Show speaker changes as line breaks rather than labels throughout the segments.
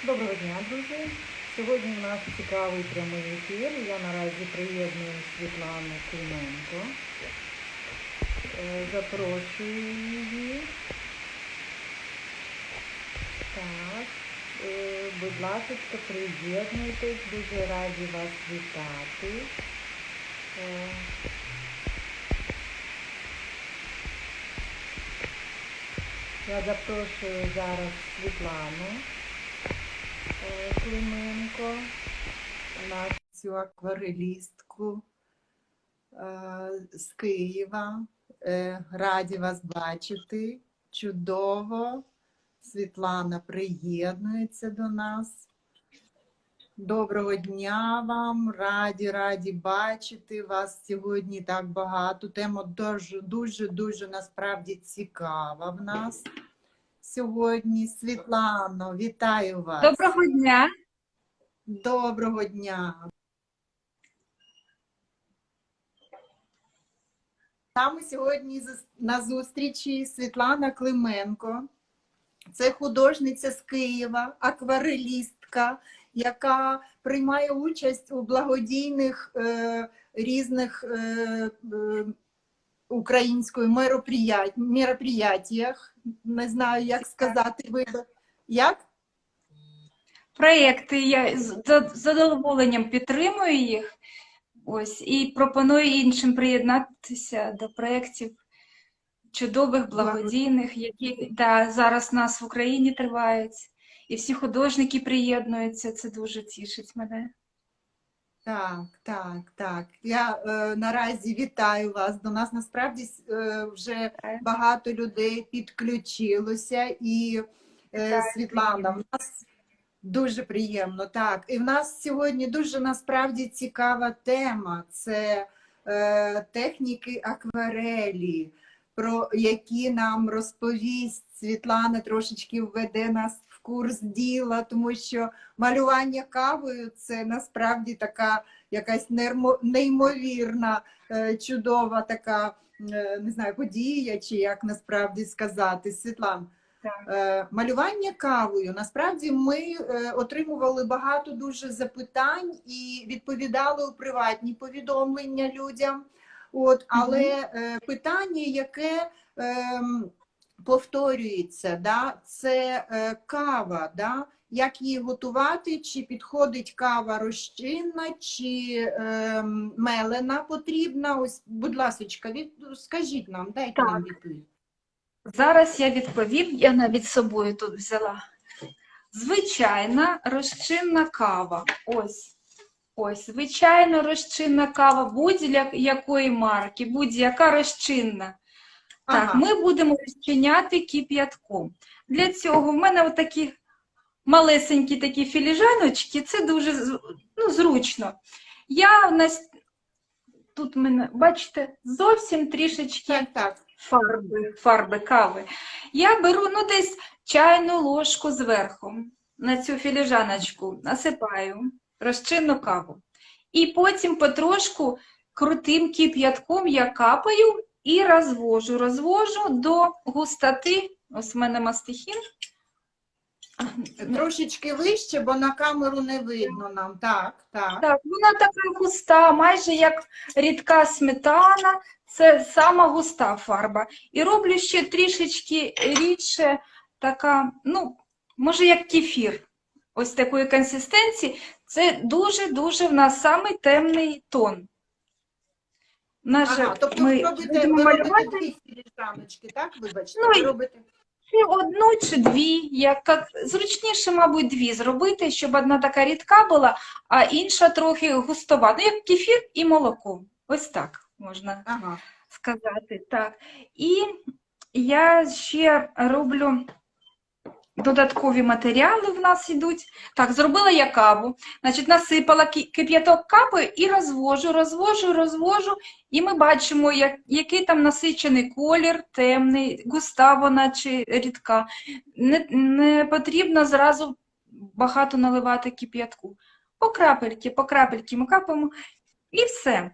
Доброго дня, друзі! Сьогодні у нас цікавий прямий ефір. Я наразі приєдную Світлану Клименко. Запрошую її. Так, будь ласка, приєднуйтесь, дуже раді вас вітати. Я запрошую зараз Світлану Клименко, нашу акварелістку з Києва. Раді вас бачити. Чудово. Світлана приєднується до нас. Доброго дня вам. Раді бачити вас сьогодні так багато. Тема дуже насправді цікава в нас сьогодні. Світлано, вітаю вас.
Доброго дня.
Доброго дня. Саме сьогодні на зустрічі Світлана Клименко. Це художниця з Києва, акварелістка, яка приймає участь у благодійних різних українською мероприятиях. Не знаю, як сказати. Як?
Проєкти, я з задоволенням підтримую їх. Ось, і пропоную іншим приєднатися до проєктів чудових, благодійних, які зараз у нас в Україні тривають. І всі художники приєднуються, це дуже тішить мене.
Так. Я наразі вітаю вас. До нас насправді вже багато людей підключилося. І Світлана, в нас дуже приємно. Так. І в нас сьогодні дуже насправді цікава тема. Це техніки акварелі, про які нам розповість Світлана, трошечки введе нас в курс діла, тому що малювання кавою – це насправді така якась неймовірна, чудова така, не знаю, подія, чи як насправді сказати. Світлана, малювання кавою. Насправді ми отримували багато дуже запитань і відповідали у приватні повідомлення людям. Але питання, яке повторюється, це кава, як її готувати, чи підходить кава розчинна, чи мелена потрібна. Ось, будь ласочка, скажіть нам, дайте нам відповідь.
Зараз я відповім, я навіть з собою тут взяла. Звичайна розчинна кава. Ось, звичайно, розчинна кава будь-якої марки, будь-яка розчинна. Так, ми будемо розчиняти кип'ятком. Для цього в мене такі малесенькі такі філіжаночки, це дуже зручно. Тут в мене, бачите, зовсім трішечки фарби кави. Я беру десь чайну ложку зверху на цю філіжаночку, насипаю розчинну каву. І потім потрошку крутим кип'ятком я капаю і розвожу до густоти. Ось в мене мастихін.
Трошечки вище, бо на камеру не видно нам. Так,
вона така густа, майже як рідка сметана. Це сама густа фарба. І роблю ще трішечки рідше, така, може як кефір. Ось такої консистенції. Це дуже в нас самий темний тон.
Тобто ви робите дві філіжаночки, так? Вибачте, ви робите?
Одну чи дві. Зручніше, мабуть, дві зробити, щоб одна така рідка була, а інша трохи густова. Як кефір і молоко. Ось так можна сказати. Так. І я ще роблю додаткові матеріали в нас йдуть. Так, зробила я каву. Значить, насипала кип'яток кави і розвожу. І ми бачимо, який там насичений колір, темний, густа вона чи рідка. Не потрібно зразу багато наливати кип'ятку. По крапельки ми капаємо. І все.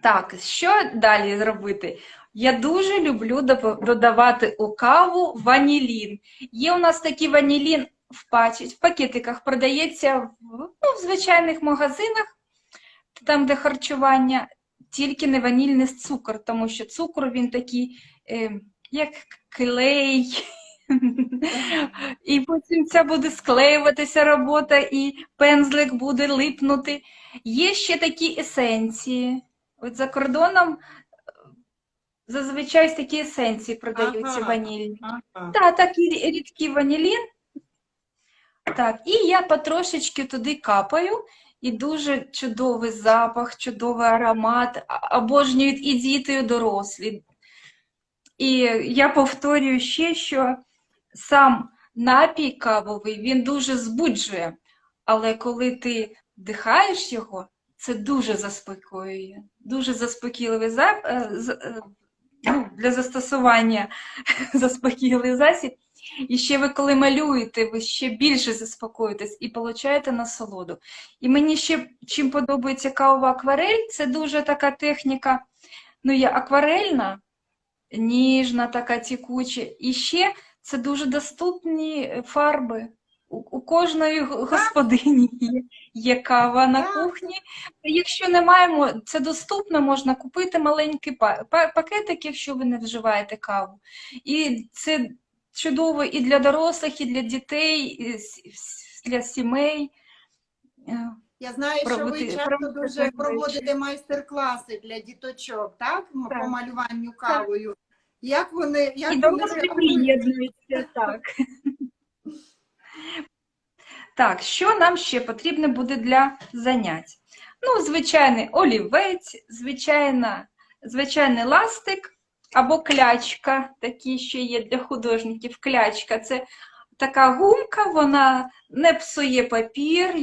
Так, що далі робити? Я дуже люблю додавати у каву ванілін. Є у нас такий ванілін в пакетиках продається в звичайних магазинах, там, де харчування, тільки не ванільний цукор, тому що цукор, він такий, як клей, і потім ця буде склеюватися робота, і пензлик буде липнути. Є ще такі есенції. От за кордоном зазвичай такі есенції продаються ванільні. Так, такий рідкий ванілін. Так, і я потрошечки туди капаю, і дуже чудовий запах, чудовий аромат, обожнюють і діти, і дорослі. І я повторюю ще, що сам напій кавовий, він дуже збуджує, але коли ти вдихаєш його, це дуже заспокоює, дуже заспокійливий для застосування заспокійливий засіб. І ще ви, коли малюєте, ви ще більше заспокоїтесь і получаєте насолоду. І мені ще чим подобається кавова акварель, це дуже така техніка, є акварельна, ніжна, така текуча. І ще це дуже доступні фарби. У кожної господині є кава на кухні. Якщо не маємо, це доступно, можна купити маленький пакетик, якщо ви не вживаєте каву. І це чудово і для дорослих, і для дітей, і для сімей.
Я знаю, що ви часто дуже проводите майстер-класи для діточок, так? По малюванню кавою. Як вони
приєднуються, так. Так, що нам ще потрібно буде для занять? Звичайний олівець, звичайний ластик або клячка, такі ще є для художників. Клячка – це така гумка, вона не псує папір,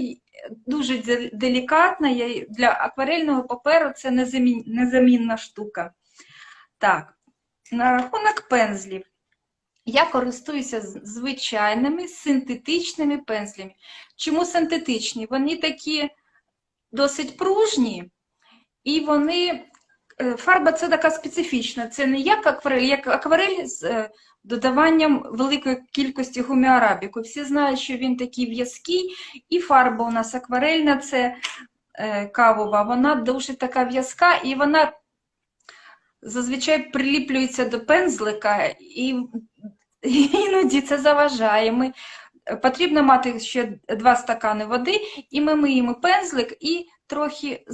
дуже делікатна, для акварельного паперу це незамінна штука. Так, на рахунок пензлів. Я користуюся звичайними синтетичними пензлями. Чому синтетичні? Вони такі досить пружні, і фарба це така специфічна. Це не як акварель з додаванням великої кількості гуміарабіку. Всі знають, що він такий в'язкий, і фарба у нас акварельна, це кавова, вона дуже така в'язка, і вона зазвичай приліплюється до пензлика, і іноді це заважає. Потрібно мати ще 2 стакани води, і ми миємо пензлик, і трохи,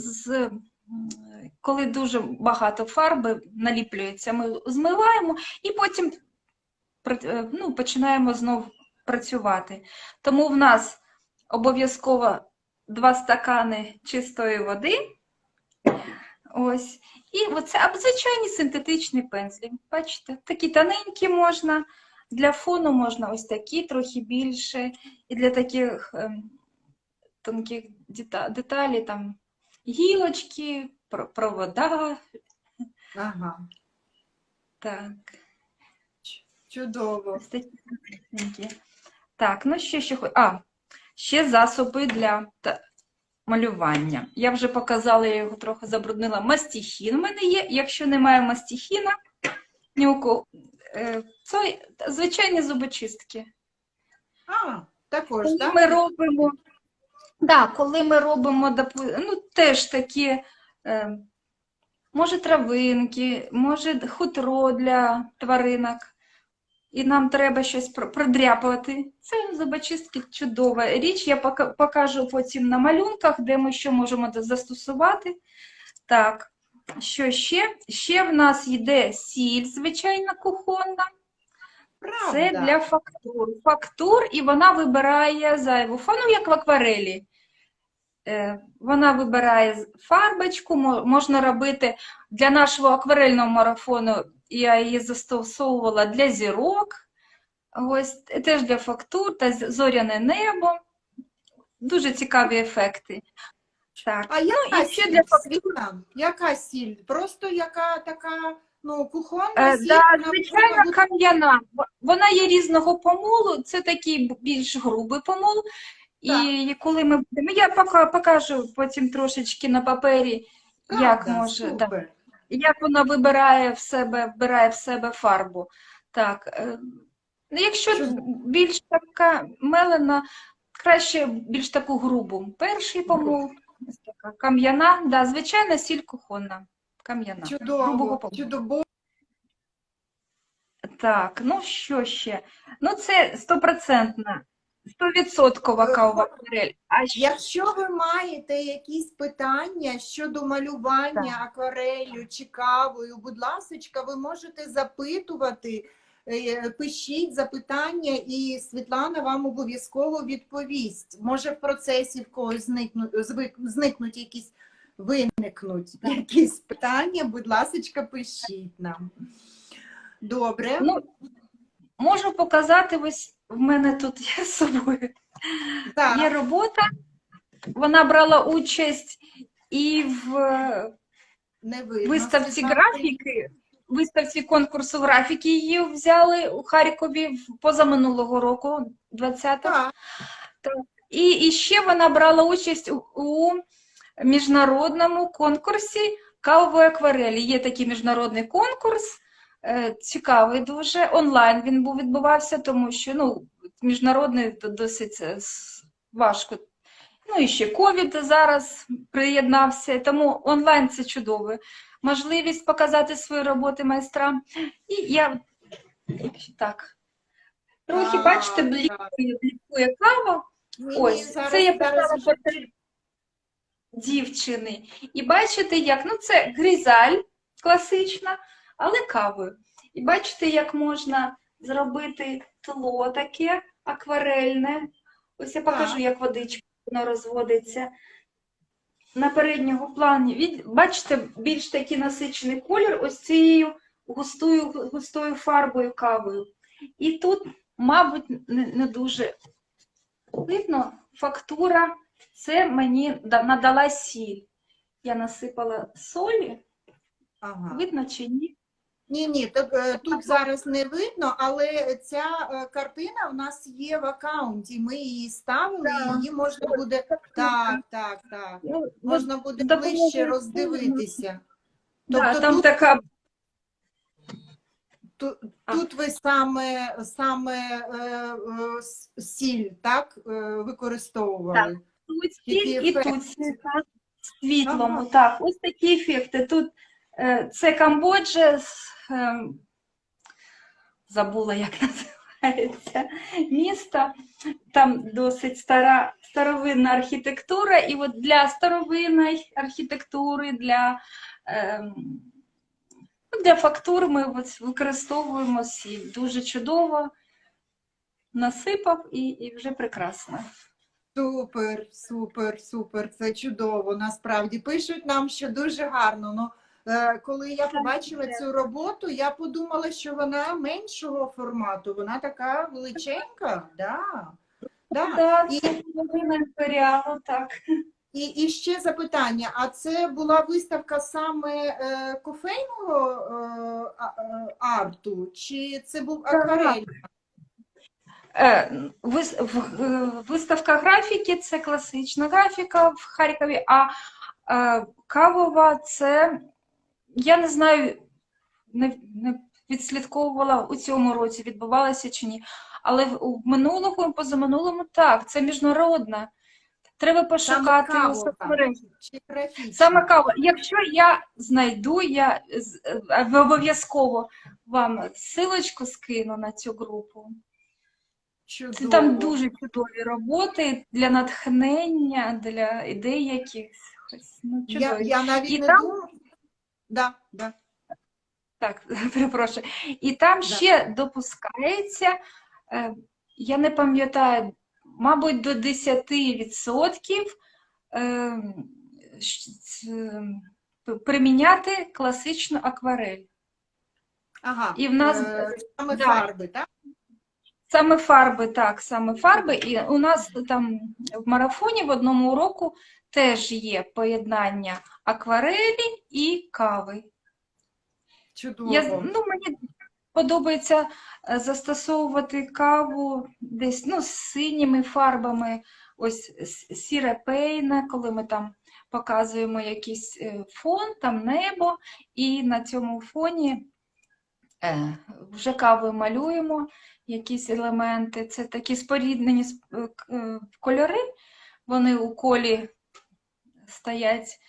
коли дуже багато фарби наліплюється, ми змиваємо, і потім починаємо знову працювати. Тому в нас обов'язково 2 стакани чистої води. Ось. І оце звичайні синтетичні пензлі. Бачите, такі тоненькі можна, для фону можна ось такі, трохи більше. І для таких тонких деталей, там гілочки, провода.
Ага.
Так.
Чудово.
Ось такі тоненькі. Так, ще засоби для малювання. Я вже показала, я його трохи забруднила. Мастихін у мене є. Якщо немає мастихіна, ні у кого, це звичайні зубочистки.
Також, так?
Ми робимо, коли ми робимо, теж такі, може травинки, може хутро для тваринок, і нам треба щось продряпувати. Це зубочистки чудова річ. Я покажу потім на малюнках, де ми що можемо застосувати. Так, що ще? Ще в нас йде сіль, звичайна кухонна.
Правда.
Це для фактур, і вона вибирає зайву фарбу, як в акварелі. Вона вибирає фарбочку, можна робити для нашого акварельного марафону, я її застосовувала для зірок, ось теж для фактур та зоряне небо. Дуже цікаві ефекти. Так.
А яка сіль? Для фактур? Яка сіль? Просто яка така, кухонна сіль?
Звичайно, кам'яна. Вона є різного помолу, це такий більш грубий помол. Так. І коли ми будемо, я покажу потім трошечки на папері, як вона вбирає в себе фарбу. Так, Ну, якщо
Чудово.
більш така мелена, краще більш таку грубу. Перший помол, ось така кам'яна, да, звичайна сіль кухонна, кам'яна, грубого
Чудово,
помолу.
чудово.
Так, ну що ще? Ну це 100% кавова акварель. А
Якщо ви маєте якісь питання щодо малювання акварелью чи кавою, будь ласка, ви можете запитувати, пишіть запитання, і Світлана вам обов'язково відповість. Може, в процесі в когось зникнуть якісь, виникнуть якісь питання, будь ласка, пишіть нам. Добре.
ну, можу показати, ось в мене тут є з собою.
Так.
Є робота, вона брала участь і в
Не видно,
виставці
Світлана.
графіки, виставці конкурсу графіки її взяли у Харкові позаминулого року, 20-го.
Так.
І ще вона брала участь у міжнародному конкурсі кавової акварелі. Є такий міжнародний конкурс, цікавий дуже. Онлайн він відбувався, тому що міжнародний досить важко. Ну і ще ковід зараз приєднався, тому онлайн це чудово. Можливість показати свої роботи майстрам. І я так, трохи, бачите, блікує кава. Ось, це я писала портрет дівчини. І бачите, як, це гризаль класична, але кавою. І бачите, як можна зробити тло таке акварельне. Ось я покажу, як водичка воно розводиться. На передньому плані, бачите, більш такий насичений колір ось цією густою фарбою кавою. І тут, мабуть, не дуже видно, фактура, це мені надала сіль. Я насипала солі, видно чи ні?
Ні, тут зараз не видно, але ця картина в нас є в аккаунті, ми її ставили, її можна буде, так, можна буде ближче роздивитися. Тобто
там така...
Тут ви саме сіль, так, використовували?
Так, тут сіль і тут сіль, світлому, так, ось такі ефекти. Тут це Камбоджа, забула, як називається місто, там досить старовинна архітектура, і от для старовинної архітектури, для фактур ми використовуємо сіль. Дуже чудово, насипав і вже прекрасно.
Супер, це чудово, насправді. Пишуть нам, що дуже гарно. Коли я побачила цю роботу, я подумала, що вона меншого формату, вона така величенька,
Так, це половина імперіалу, так.
І ще запитання, а це була виставка саме кофейного арту, чи це був акварель?
Виставка графіки – це класична графіка в Харкові, а кавова – це, я не знаю, не відслідковувала у цьому році, відбувалося чи ні, але в минулому і позаминулому так, це міжнародна. Треба пошукати у соцмережі. Саме кава. Якщо я знайду, я обов'язково вам ссилочку скину на цю групу.
Чудово.
Там дуже чудові роботи для натхнення, для ідей якихось.
Я навіть не думаю.
Так, перепрошую. І там ще допускається, я не пам'ятаю, мабуть, до 10% приміняти класичну акварель. І в нас
саме фарби, так?
Саме фарби, так, саме фарби. І у нас там в марафоні в одному уроку теж є поєднання акварелі і кави.
Чудово.
Мені подобається застосовувати каву десь з синіми фарбами, ось сіре пейне, коли ми там показуємо якийсь фон, там небо, і на цьому фоні Вже кавою малюємо якісь елементи. Це такі споріднені кольори. Вони у колі стоять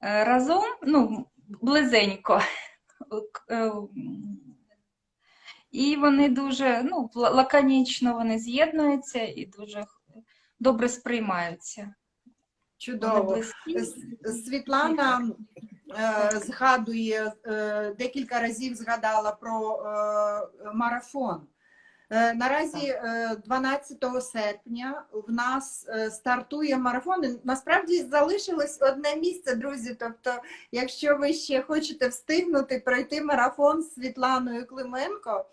разом, ну, близенько. І вони дуже, ну, лаконічно вони з'єднуються і дуже добре сприймаються. Вони
Чудово.
близькі.
Світлана згадує, декілька разів згадала про марафон. Наразі 12 серпня в нас стартує марафон. І насправді залишилось одне місце, друзі. Тобто, якщо ви ще хочете встигнути пройти марафон з Світланою Клименко,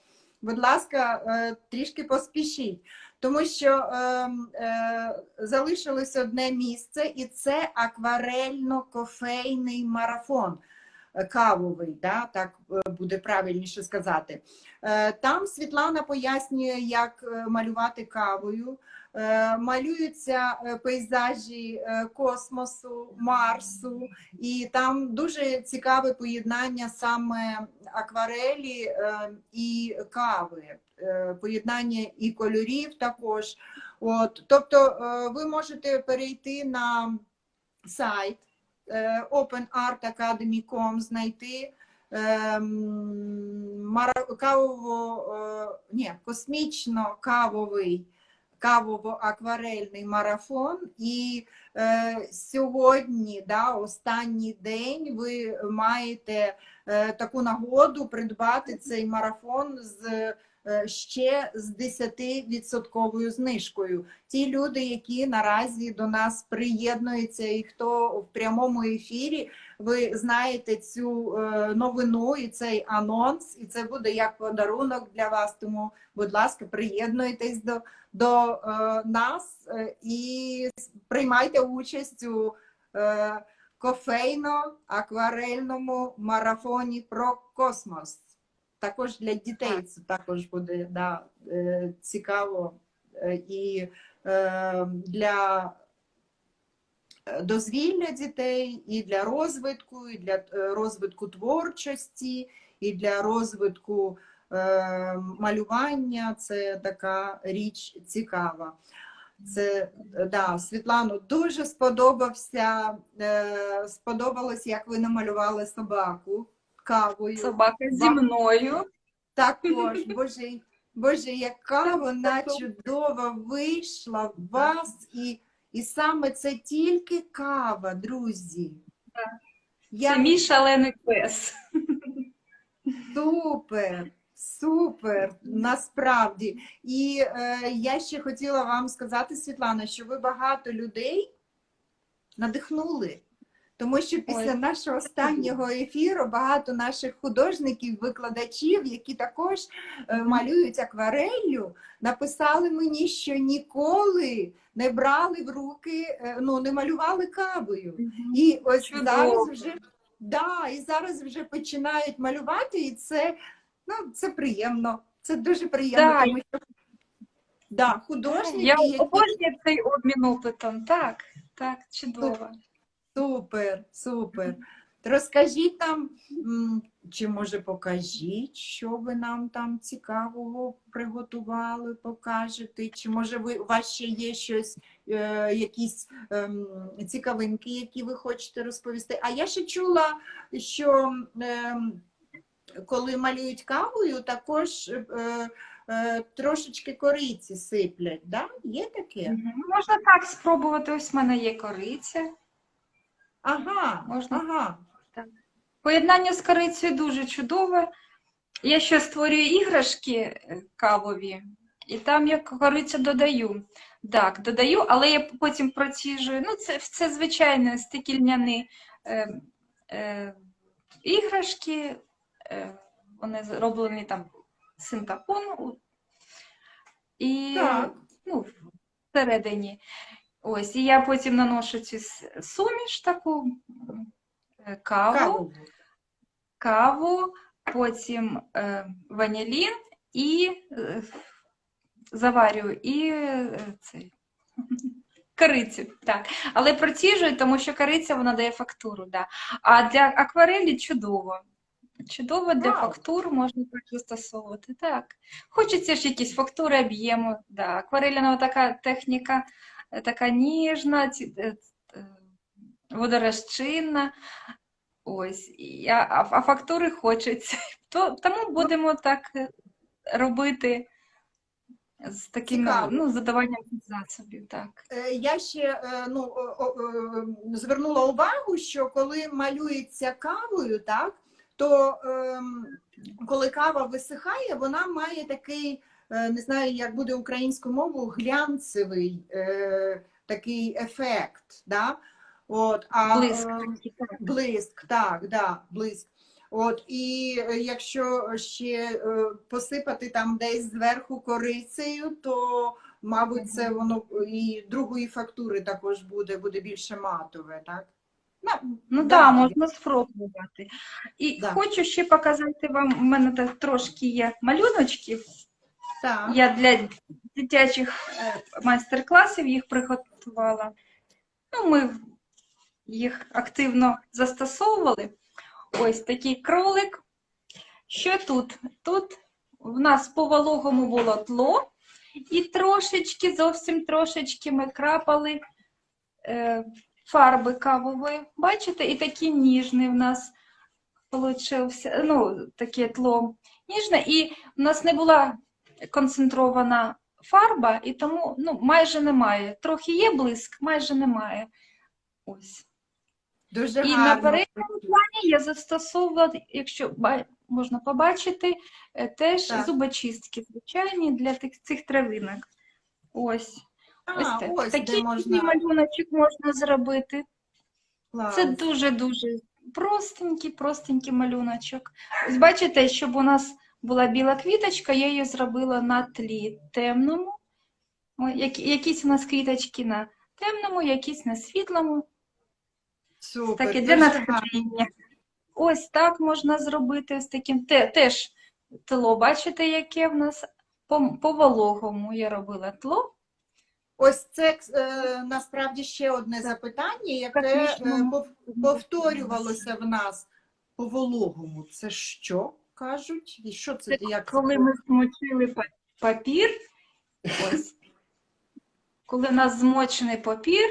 будь ласка, трішки поспішіть. Тому що залишилось одне місце, і це акварельно-кофейний марафон. Кавовий, да, так буде правильніше сказати. Там Світлана пояснює, як малювати кавою. Малюються пейзажі космосу, Марсу, і там дуже цікаве поєднання саме акварелі і кави, поєднання і кольорів також. От, тобто ви можете перейти на сайт openartacademy.com, знайти космічно-кавовий, кавово-акварельний марафон. І сьогодні, да, останній день, ви маєте таку нагоду придбати цей марафон ще з 10% знижкою. Ті люди, які наразі до нас приєднуються і хто в прямому ефірі, ви знаєте цю новину і цей анонс, і це буде як подарунок для вас. Тому, будь ласка, приєднуйтесь до нас і приймайте участь у кофейно-акварельному марафоні про космос. Також для дітей це також буде, да, цікаво і для дозвілля дітей, і для розвитку творчості, і для розвитку малювання. Це така річ цікава. Це, да, Світлано, дуже сподобалось, як ви намалювали собаку кавою.
Собака зі мною.
Також, Боже, яка вона чудова вийшла в вас, і саме це тільки кава, друзі.
Це мій шалений пес.
Супер, насправді. І я ще хотіла вам сказати, Світлана, що ви багато людей надихнули. Тому що після нашого останнього ефіру багато наших художників, викладачів, які також малюють аквареллю, написали мені, що ніколи не брали в руки, ну, не малювали кавою. І ось зараз вже починають малювати, і це, ну, це приємно. Це дуже приємно, тому що художники,
я обожнюю цей обмін опитом. Так, чудово.
Супер. Розкажіть нам, чи може покажіть, що ви нам там цікавого приготували, покажете, чи може у вас ще є щось, якісь цікавинки, які ви хочете розповісти. А я ще чула, що коли малюють кавою, також трошечки кориці сиплять, да? Є таке?
Можна так спробувати, ось в мене є кориця.
Ага.
Так. Поєднання з корицею дуже чудове. Я ще створюю іграшки кавові, і там я корицю додаю. Так, додаю, але я потім проціжую. Ну, це звичайні стекільняні іграшки. Вони зроблені там з синтепону. І, ну, всередині. Ось, і я потім наношу цю суміш таку, каву, потім ванілін і заварюю і корицю. Так. Але проціжую, тому що кориця, вона дає фактуру. Да. А для акварелі чудово. Чудово для
Вау.
фактур можна так застосовувати. Так. Хочеться ж якісь фактури об'єму. Да. Акварельна така техніка, така ніжна, водорозчинна. Ось. А фактури хочеться. Тому будемо так робити з таким
Цікаво.
задаванням засобів. Так.
Я ще звернула увагу, що коли малюється кавою, так, то коли кава висихає, вона має такий, не знаю, як буде українською мовою, глянцевий такий ефект. Да? От,
Блиск.
блиск, так, да, блиск. От, і якщо ще посипати там десь зверху корицею, то, мабуть, це воно і другої фактури також буде більше матове, так?
Ну
да,
так, можна спробувати. І
Да.
хочу ще показати вам, у мене так трошки є малюночків.
Так.
Я для дитячих майстер-класів їх приготувала. Ну, ми їх активно застосовували. Ось такий кролик. Що тут? Тут в нас по вологому було тло, і трошечки, зовсім трошечки ми крапали фарби кавової. Бачите? І такий ніжний в нас получився, ну, таке тло ніжне. І в нас не була концентрована фарба, і тому майже немає. Трохи є блиск, майже немає. Ось.
Дуже
І
гарно.
на передньому плані я застосовувала, якщо можна побачити, теж
Так.
зубочистки звичайні для цих травинок. Ось. Ось так.
Ось,
Такий
де можна...
малюночок можна зробити.
Клас.
Це дуже-дуже простенький малюночок. Ось бачите, щоб у нас була біла квіточка, я її зробила на тлі темному. Якісь у нас квіточки на темному, якісь на світлому.
Супер,
Таке для
дуже
натхнення. Ось так можна зробити. Ось таким теж тло. Бачите, яке в нас по вологому я робила тло.
Ось це насправді ще одне запитання, яке повторювалося в нас по вологому. Це що кажуть? І що це? Як
Коли
це?
ми змочили папір, ось, коли у нас змочений папір,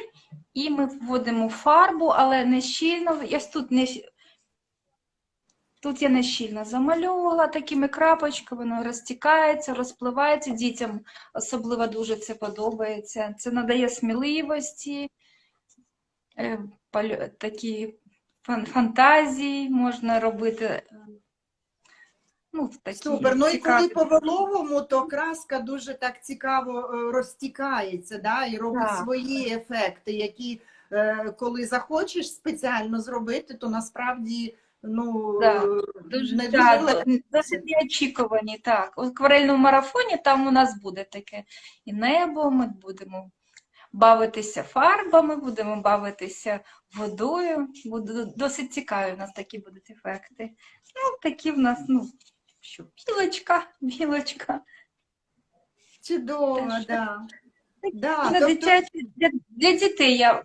і ми вводимо фарбу, але не щільно. Тут я не щільно замальовувала такими крапочками, воно розтікається, розпливається. Дітям особливо дуже це подобається. Це надає сміливості, такі фантазії можна робити. Ну, такі
Супер. Ну і
цікаві.
коли по вологому, то краска дуже так цікаво розтікається, да? І робить
Так.
свої ефекти, які коли захочеш спеціально зробити, то насправді не дуже легко.
Досить неочікувані, так. У акварельному марафоні там у нас буде таке і небо, ми будемо бавитися фарбами, будемо бавитися водою. Буде досить цікаві у нас такі будуть ефекти. Ну, такі в нас, що, білочка.
Чудово,
Теж.
да. Да,
На
тобто...
для дітей я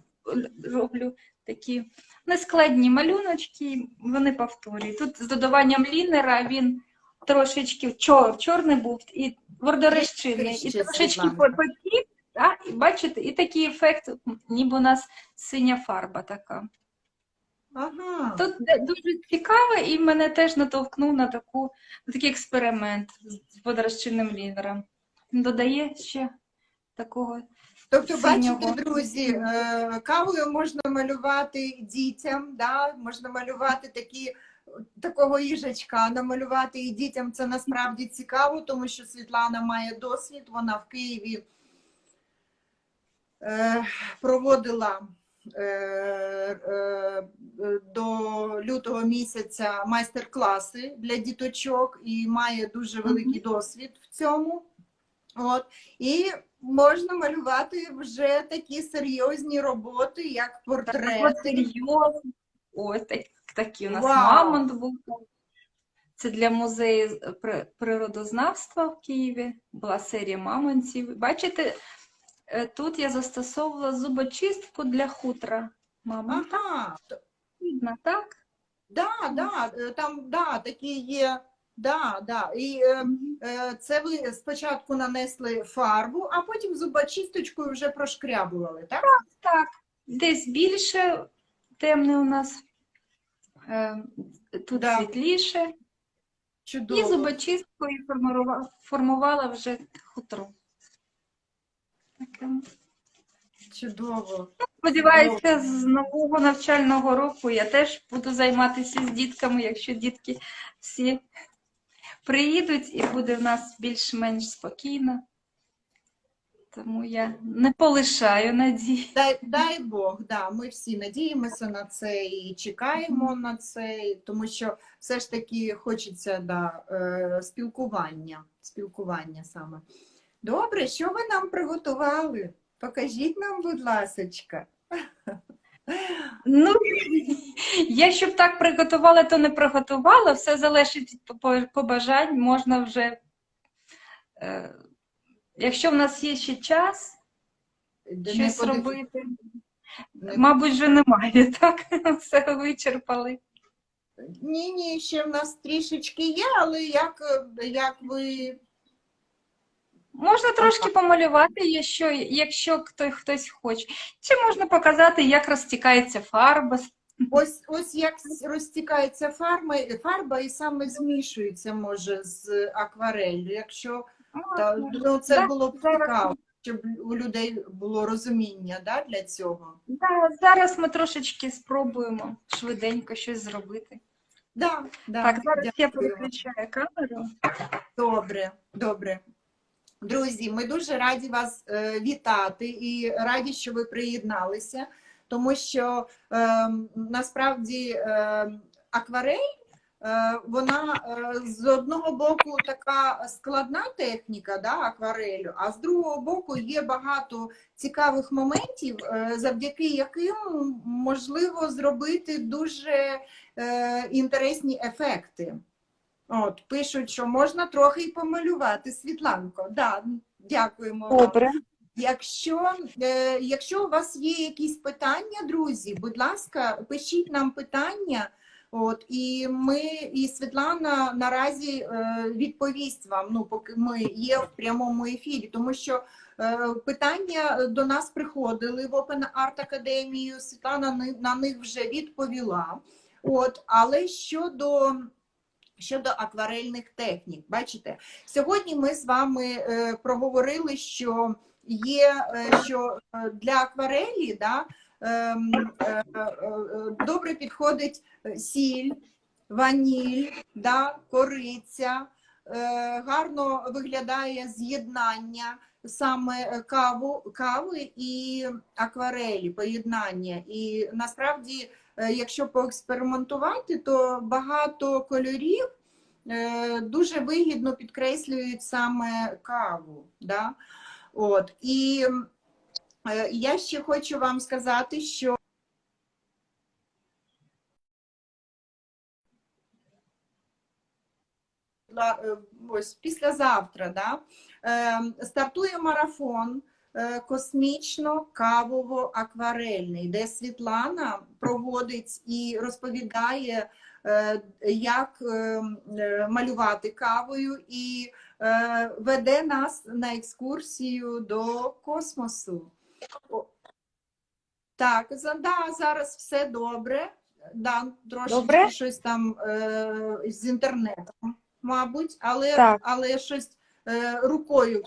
роблю такі нескладні малюночки, вони повторюють. Тут з додаванням лінера він трошечки чорний був і водорозчинний, і трошечки попів, і бачите, і такий ефект, ніби у нас синя фарба така.
Ага.
Тут дуже цікаво, і мене теж натовкнув на такий експеримент з водорозчинним лінером. Він додає ще такого.
Тобто,
синього.
бачите, друзі, кавою можна малювати дітям, да? Можна малювати такого їжачка, намалювати і дітям це насправді цікаво, тому що Світлана має досвід, вона в Києві проводила до лютого місяця майстер-класи для діточок і має дуже великий досвід в цьому. От. І можна малювати вже такі серйозні роботи, як портрети.
Ось такі у нас мамонт був. Це для музею природознавства в Києві. Була серія мамонтів. Бачите, тут я застосовувала зубочистку для хутра. Мамонта.
Ага.
Видно, так?
Там такі є. І це ви спочатку нанесли фарбу, а потім зубочисточкою вже прошкрябували, так?
Так, десь більше темний у нас, тут
Да.
світліше. І
Чудово.
зубочисткою формувала вже хутро. Таке.
Чудово.
Сподіваюся, з нового навчального року я теж буду займатися з дітками, якщо дітки всі приїдуть і буде в нас більш-менш спокійно. Тому я не полишаю надії.
Дай Бог, ми всі надіємося на це і чекаємо на це, тому що все ж таки хочеться спілкування саме. Добре, що ви нам приготували? Покажіть нам, будь ласочка.
Ну, я щоб так приготувала, то не приготувала. Все залежить від побажань. Можна вже, якщо в нас є ще час, щось робити. Мабуть, вже немає, так? Все вичерпали.
Ні, ще в нас трішечки є, але як ви...
Можна трошки помалювати, якщо хтось хоче. Чи можна показати, як розтікається фарба?
Ось як розтікається фарба і саме змішується, може, з аквареллю. Якщо це було б цікаво, щоб у людей було розуміння для цього.
Зараз ми трошечки спробуємо швиденько щось зробити. Так, зараз я переключаю камеру.
Добре. Друзі, ми дуже раді вас вітати і раді, що ви приєдналися, тому що насправді акварель, вона з одного боку така складна техніка, акварелю, а з другого боку є багато цікавих моментів, завдяки яким можливо зробити дуже інтересні ефекти. Пишуть, що можна трохи й помалювати, Світланко. Дякуємо.
Добре.
Якщо у вас є якісь питання, друзі, будь ласка, пишіть нам питання, і Світлана наразі відповість вам, поки ми є в прямому ефірі, тому що питання до нас приходили в Open Art Академію, Світлана на них вже відповіла. Але щодо акварельних технік, бачите, сьогодні ми з вами проговорили, що для акварелі добре підходить сіль, ваніль, кориця, гарно виглядає з'єднання саме кави і акварелі, поєднання. І насправді, якщо поекспериментувати, то багато кольорів дуже вигідно підкреслюють саме каву. І я ще хочу вам сказати, що ось післязавтра стартує марафон космічно-кавово-акварельний, де Світлана проводить і розповідає, як малювати кавою, і веде нас на екскурсію до космосу. Так, зараз все добре. Трошечки щось там з інтернетом, мабуть, але щось рукою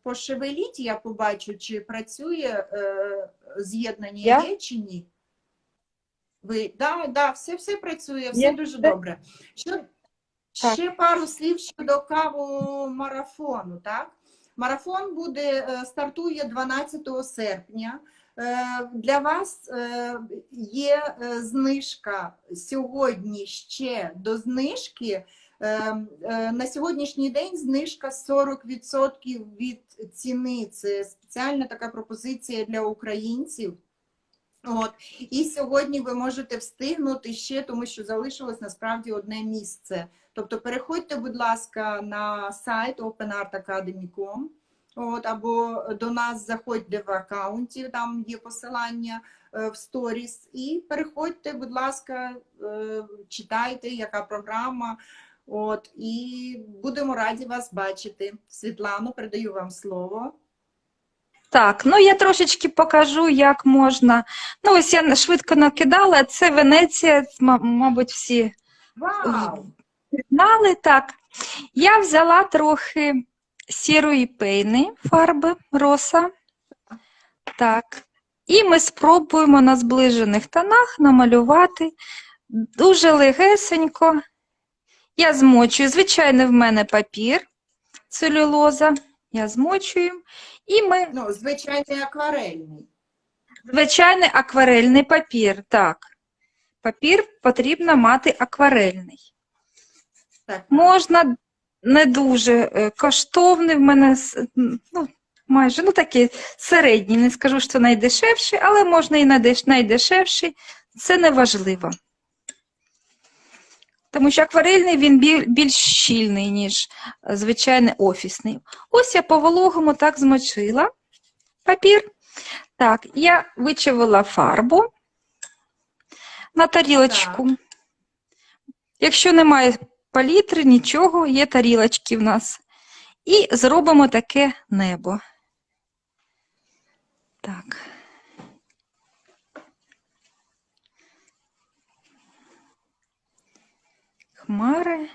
пошевеліть, я побачу, чи працює з'єднання є чи ні. Все працює, все дуже добре. Ще пару слів щодо кавомарафону. Марафон стартує 12 серпня. Для вас є знижка сьогодні ще до знижки. На сьогоднішній день знижка 40% від ціни. Це спеціальна така пропозиція для українців. І сьогодні ви можете встигнути ще, тому що залишилось насправді одне місце. Тобто переходьте, будь ласка, на сайт openartacademy.com, От, або до нас заходьте в аккаунті, там є посилання в сторіс, і переходьте, будь ласка, читайте, яка програма. От, і будемо раді вас бачити. Світлано, передаю вам слово.
Так, ну я трошечки покажу, як можна. Ну, ось я швидко накидала, це Венеція, мабуть, всі
Вау!
знали. Так, я взяла трохи сірої пейни, фарби роса. Так. І ми спробуємо на зближених тонах намалювати дуже легесенько. Я змочую, звичайно, в мене папір, целюлоза, я змочую. І ми,
Ну, звичайний акварельний.
звичайний акварельний папір, так. Папір потрібно мати акварельний.
Так.
Можна не дуже коштовний, в мене ну, майже, ну такий середній, не скажу, що найдешевший, але можна і найдешевший, це не важливо. Тому що акварельний він більш щільний, ніж звичайний офісний. Ось я по вологому так змочила папір. Так, я вичавила фарбу на тарілочку.
Так.
Якщо немає палітри, нічого, є тарілочки в нас. І зробимо таке небо. Так. Хмари.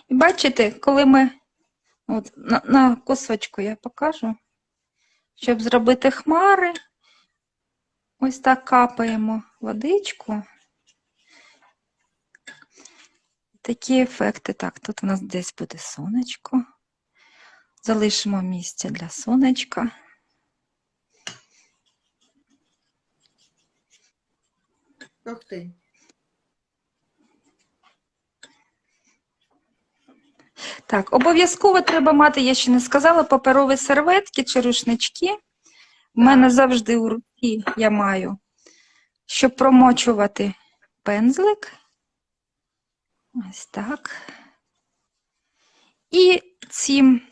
І бачите, коли ми от, на кусочку я покажу, щоб зробити хмари, ось так капаємо водичку. Такі ефекти. Так, тут у нас десь буде сонечко. Залишимо місце для сонечка.
Ух ти.
Так, обов'язково треба мати, я ще не сказала, паперові серветки чи рушнички. В мене завжди у руці я маю, щоб промочувати пензлик. Ось так. І цим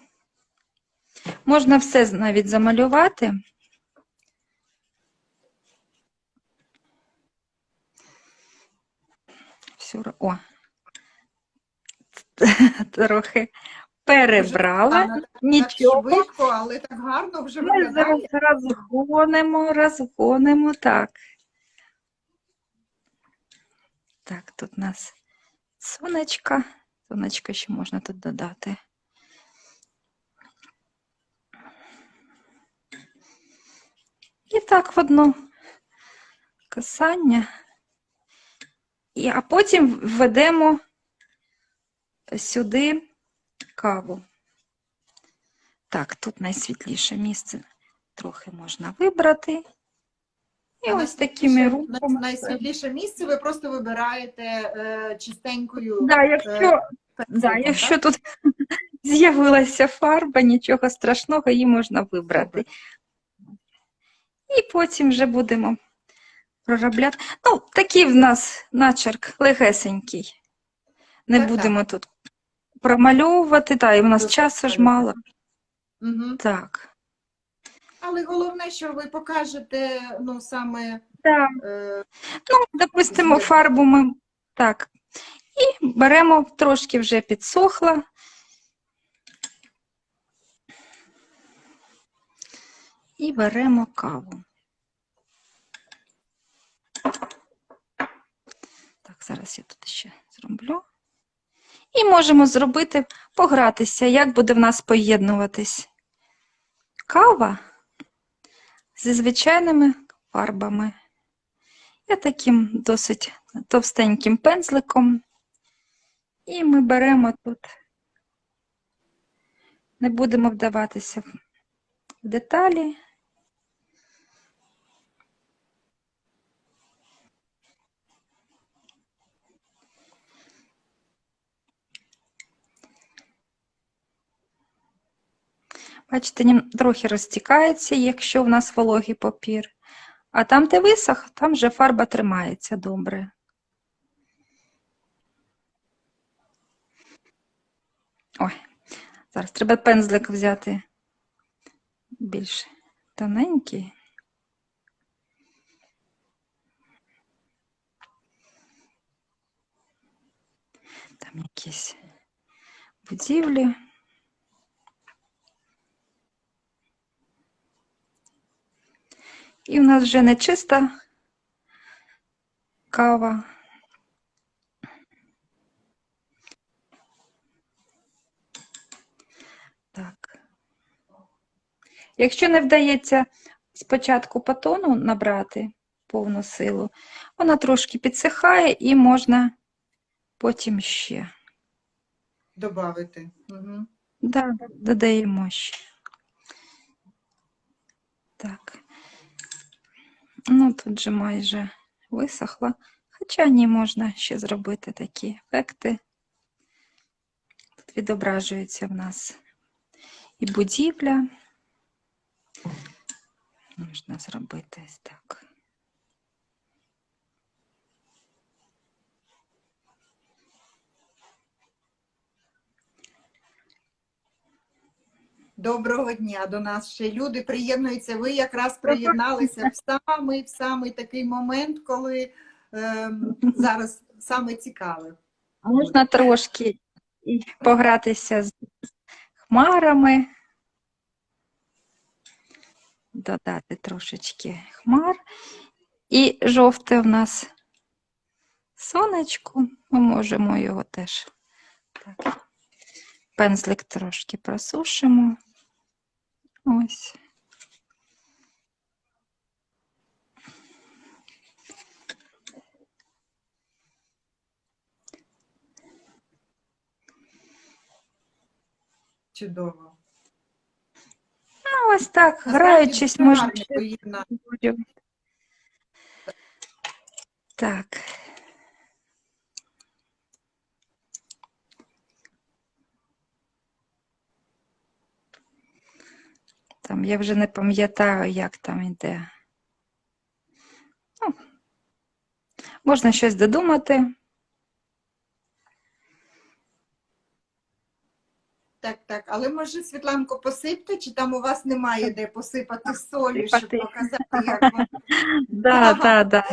можна все навіть замалювати. О, трохи перебрала.
Так
Нічого.
швидко, але так гарно вже
Ми зараз
виглядає.
розгонимо, так. Так, тут у нас сонечко. Сонечко ще можна тут додати. І так в одно касання. А потім введемо сюди каву. Так, тут найсвітліше місце трохи можна вибрати. І ось такими рухами.
Найсвітліше місце ви просто вибираєте чистенькою.
Да, якщо тут з'явилася фарба, нічого страшного, її можна вибрати. І потім вже будемо проробляти. Ну, такий в нас начерк легесенький. Не будемо тут промальовувати, і в нас часу ж мало.
Угу.
Так.
Але головне, що ви покажете, ну, саме...
Так. Ну, допустимо, фарбу ми так. І беремо, трошки вже підсохла. І беремо каву. Так, зараз я тут ще зроблю. І можемо зробити, погратися, як буде в нас поєднуватись кава зі звичайними фарбами. Я таким досить товстеньким пензликом. І ми беремо тут, не будемо вдаватися в деталі. Бачите, трохи розтікається, якщо в нас вологий папір. А там, де висох, там вже фарба тримається добре. Ой, зараз треба пензлик взяти більш тоненький. Там якісь будівлі. І в нас вже не чиста кава. Так. Якщо не вдається спочатку по тону набрати повну силу, вона трошки підсихає і можна потім ще.
Добавити. Угу.
Да, додаємо ще. Так. Ну, тут же майже висохло. Хоча ні, можна ще зробити такі ефекти. Тут відображується в нас і будівля. Можна зробити ось так.
Доброго дня, до нас ще люди приєднуються. Ви якраз приєдналися в самий такий момент, коли зараз саме цікаве.
Можна трошки і погратися з хмарами, додати трошечки хмар. І жовте в нас сонечко. Ми можемо його теж так. Пензлик трошки просушимо. Ось.
Чудово.
Ну, ось так,
Насправді,
граючись,
дуже
можна
гарно поєднати.
Так. Там я вже не пам'ятаю, як там іде. Ну, можна щось додумати.
Так. Але може, Світланко, посипте, чи там у вас немає де посипати солью, щоб
Посипати.
показати, як воно.
Да.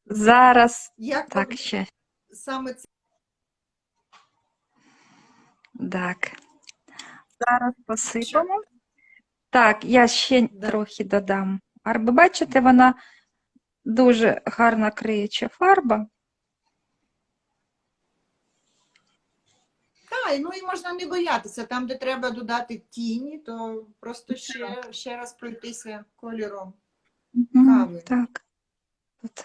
Зараз
Як
так
воно
ще.
саме це.
Так. Зараз посипемо. Так, я ще
Да.
трохи додам фарби. Бачите, вона дуже гарна криюча фарба.
Так, ну і можна не боятися. Там, де треба додати тіні, то просто ще раз пройтися кольором кави.
Так. Тут.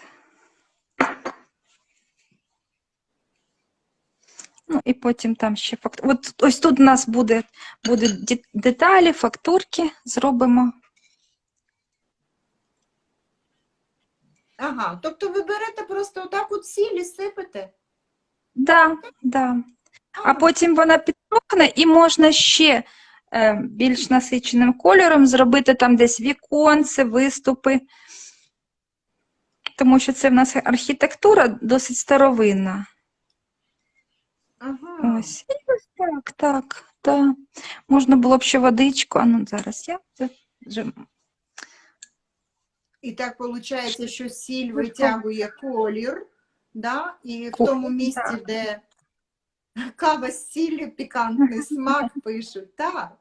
Ну, і потім там ще ось тут у нас будуть деталі, фактурки зробимо.
Ага, тобто ви берете просто отак от сіль і сипете?
Да. А потім вона підсохне і можна ще більш насиченим кольором зробити там десь віконце, виступи. Тому що це в нас архітектура досить старовинна.
Ага.
Ось. І ось так. Можна було б ще водичку. А ну зараз я вже.
І так виходить, що сіль витягує колір, да? І в тому місці, де кава з сіллю, пікантний смак пишуть. Так.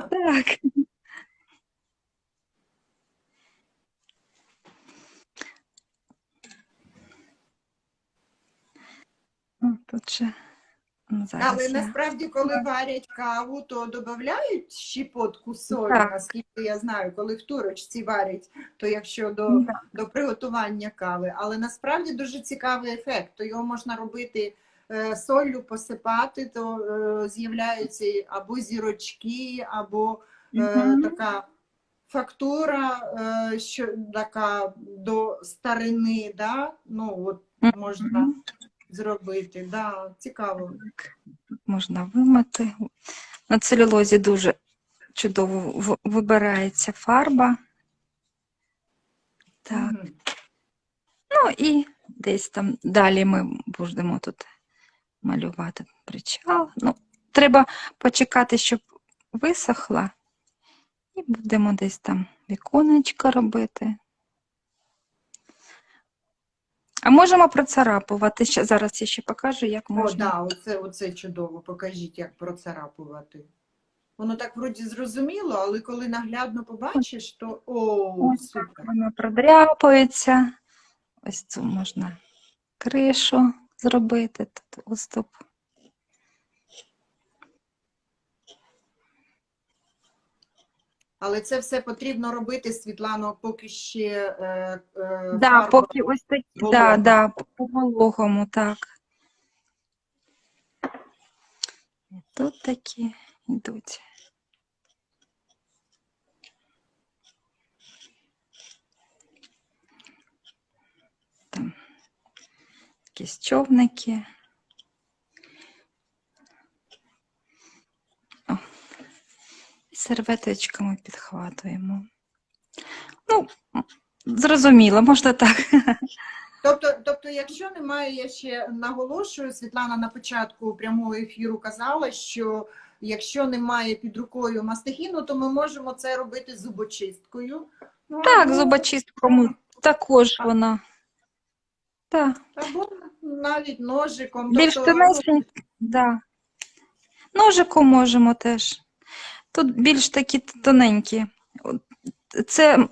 Так. Тут же зараз
Але насправді, коли варять каву, то додають щепотку солі,
Так.
наскільки я знаю, коли в турочці варять, то якщо до приготування кави. Але насправді дуже цікавий ефект, то його можна робити солью, посипати, то з'являються або зірочки, або така фактура, що така до старини, да? Ну, от можна зробити, да, цікаво.
Можна вимити. На целюлозі дуже чудово вибирається фарба. Так. Ну і десь там далі ми будемо тут малювати причал. Ну, треба почекати, щоб висохла. І будемо десь там віконечко робити. А можемо процарапувати. Зараз я ще покажу, як
О,
можна.
да, оце чудово. Покажіть, як процарапувати. Воно так вроді зрозуміло, але коли наглядно побачиш, то
Ось так
супер.
воно продряпується. Ось цю можна кришу зробити. Тут уступ.
Але це все потрібно робити, Світлано, поки ще
Да,
фарба
поки ось такі,
волога.
да, по вологому, так. І тут такі йдуть. Там якісь човники. О, і серветочками підхватуємо. Ну, зрозуміло, можна так.
Тобто, якщо немає, я ще наголошую, Світлана на початку прямого ефіру казала, що якщо немає під рукою мастихіну, то ми можемо це робити зубочисткою. Ну,
Так, зубочисткою також
а-
вона. Так.
або навіть ножиком.
Більш
Тобто,
тонесенькі, да. Ножиком можемо теж. Тут більш такі тоненькі. Це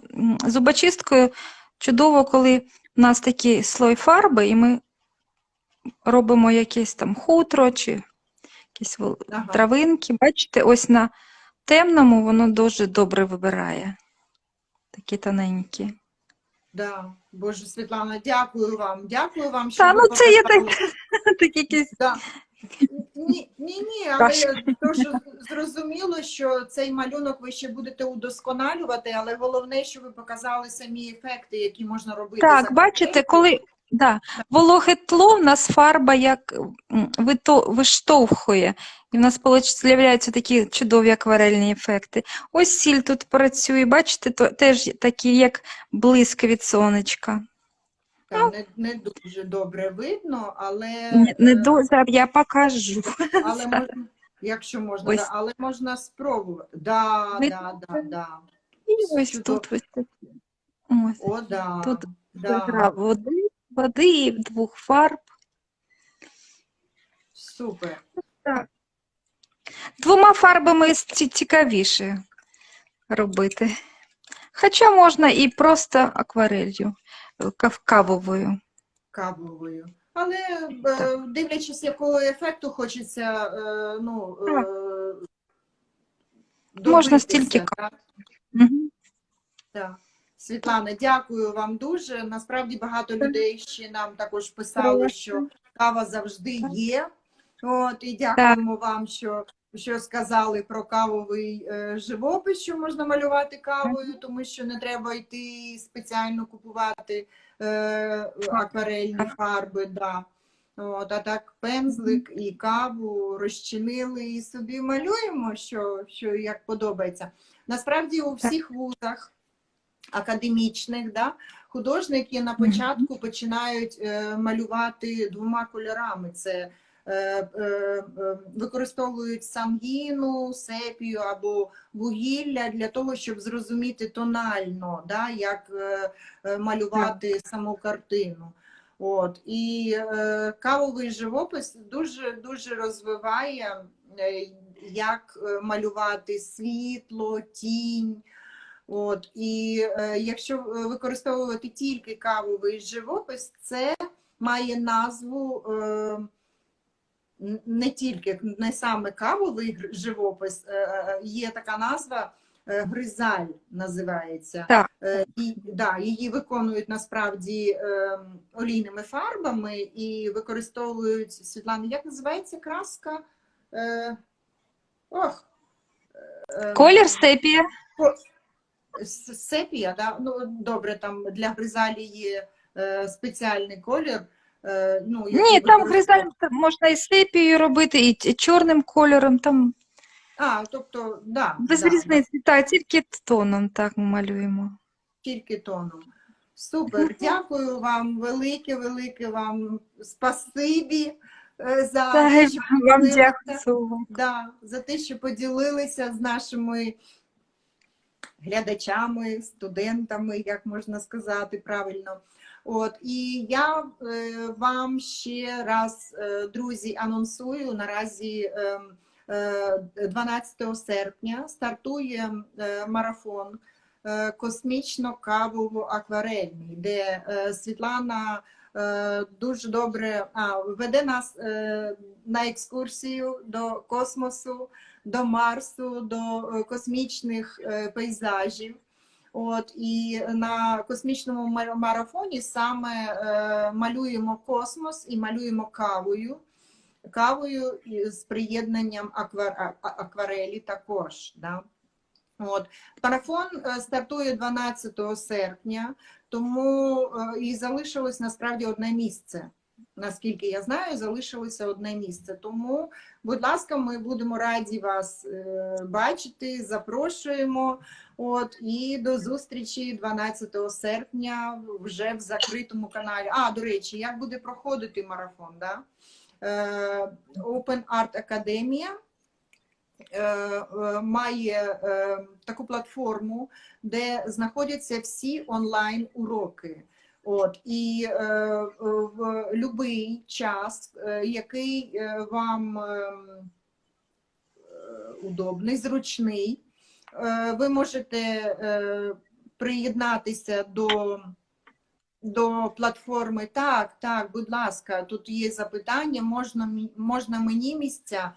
зубочисткою чудово, коли у нас такий слой фарби, і ми робимо якесь там хутро чи якісь
ага.
травинки. Бачите, ось на темному воно дуже добре вибирає. Такі тоненькі.
Да. Боже, Світлана, дякую вам. Дякую вам, що
Та,
ви
ну це є
показали.
такі якісь.
Да. Ні, але дуже зрозуміло, що цей малюнок ви ще будете удосконалювати, але головне, що ви показали самі ефекти, які можна робити.
Так, бачите, коли вологе тло, в нас фарба як виштовхує, і в нас з'являються такі чудові акварельні ефекти. Ось сіль тут працює, бачите, теж такі, як блиски від сонечка.
Не дуже добре видно, але
Зараз я покажу.
але можна, якщо можна,
Ось.
але можна спробувати. Да.
І ось
Чудово.
тут ось такі. Ось.
О, да.
Тут
Да.
води і двох фарб.
Супер.
Так. Двома фарбами цікавіше робити. Хоча можна і просто акварелью, кавовою.
Кавовою. Але дивлячись, якого ефекту хочеться,
Можна
добитися,
стільки
так?
Угу.
Так. Світлана, дякую вам дуже. Насправді багато людей ще нам також писали, що кава завжди є. От, і дякуємо вам, що сказали про кавовий живопис, що можна малювати кавою, тому що не треба йти спеціально купувати акварельні фарби. Да. От, а так пензлик і каву розчинили і собі малюємо, що як подобається. Насправді у всіх вузах академічних, да, художники на початку починають малювати двома кольорами. Це використовують сангіну, сепію або вугілля для того, щоб зрозуміти тонально, да, як малювати саму картину. От. І кавовий живопис дуже розвиває, як малювати світло, тінь. От. І якщо використовувати тільки кавовий живопис, це має назву не саме кавовий живопис, є така назва гризаль називається.
Так.
Її виконують насправді олійними фарбами і використовують, Світлана, як називається краска?
Колір сепія.
Сепія, да? Ну, добре, там для гризалі є спеціальний колір.
Ні, там гризаль можна і сепією робити, і чорним кольором. Там
тобто, да.
Без різниці, так, тільки тоном так ми малюємо.
Тільки тоном. Супер, дякую вам, велике вам спасибі. за
Так,
те, що
вам
поділилися,
дякую за увагу.
да, за те, що поділилися з нашими глядачами, студентами, як можна сказати правильно. От, і я вам ще раз, друзі, анонсую, наразі 12 серпня стартує марафон космічно-кавово-акварельний, де Світлана дуже добре веде нас на екскурсію до космосу, до Марсу, до космічних пейзажів. От, і на космічному марафоні саме малюємо космос і малюємо кавою з приєднанням акварелі також. Да? От. Марафон стартує 12 серпня, тому і залишилось насправді одне місце. Наскільки я знаю, залишилося одне місце. Тому, будь ласка, ми будемо раді вас бачити, запрошуємо. От, і до зустрічі 12 серпня вже в закритому каналі. До речі, як буде проходити марафон? Да? Open Art Academia має таку платформу, де знаходяться всі онлайн-уроки. От, і в будь-який час, який вам удобний, зручний, ви можете приєднатися до платформи. Так, будь ласка, тут є запитання, можна мені місця?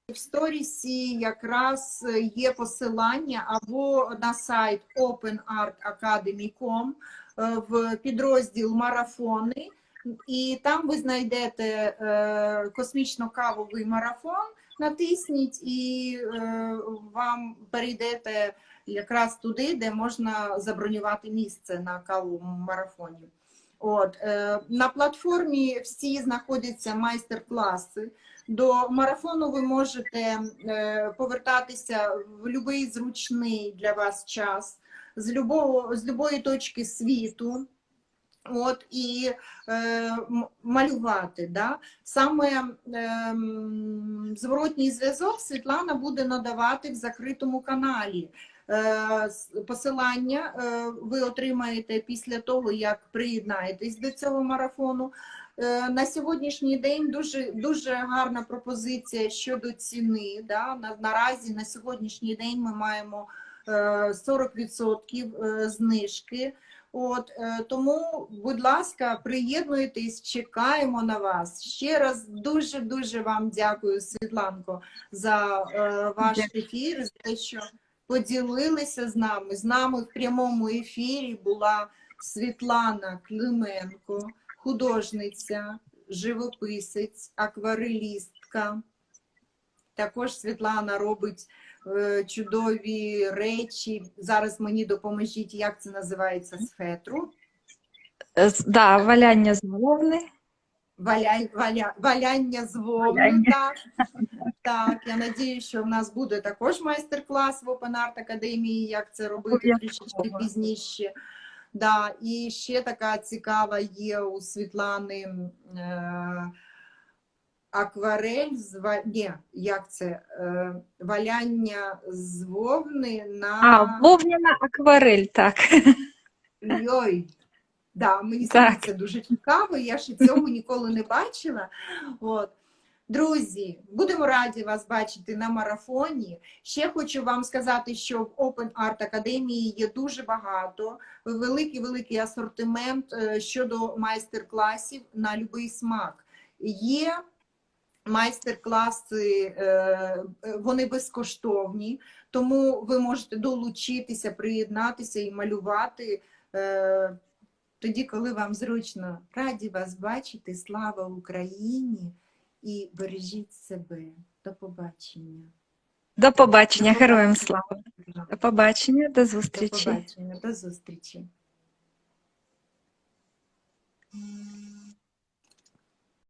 В сторісі якраз є посилання або на сайт openartacademy.com в підрозділ марафони, і там ви знайдете космічно-кавовий марафон, натисніть і вам перейдете якраз туди, де можна забронювати місце на кавовому марафоні. От, на платформі всі знаходяться майстер-класи. До марафону ви можете повертатися в будь-який зручний для вас час, з будь-якої точки світу, от, і малювати. Да? Саме зворотній зв'язок Світлана буде надавати в закритому каналі. Посилання ви отримаєте після того, як приєднаєтесь до цього марафону. На сьогоднішній день дуже гарна пропозиція щодо ціни. Да? Наразі на сьогоднішній день ми маємо 40% знижки. От, тому, будь ласка, приєднуйтесь, чекаємо на вас. Ще раз дуже вам дякую, Світланко, за ваш ефір, за те, що поділилися з нами. З нами в прямому ефірі була Світлана Клименко, художниця, живописець, акварелістка. Також Світлана робить чудові речі. Зараз мені допоможіть, як це називається, з фетру.
Да, валяння з вовни.
Валяння з вовни, так. Так, я надію, що в нас буде також майстер-клас в Open Art Академії, як це робити трішечки пізніше. Да, і ще така цікава є у Світлани акварель, як це, валяння з вовни на...
Вовняна акварель, так.
Йой, да, мені це дуже цікаво, я ще цього ніколи не бачила. От. Друзі, будемо раді вас бачити на марафоні. Ще хочу вам сказати, що в Open Art Академії є дуже багато, великий асортимент щодо майстер-класів на будь-який смак. Є майстер-класи, вони безкоштовні, тому ви можете долучитися, приєднатися і малювати тоді, коли вам зручно. Раді вас бачити, слава Україні! І бережіть себе. До побачення.
До побачення, героям слава. До побачення, до зустрічі.
До побачення, до зустрічі.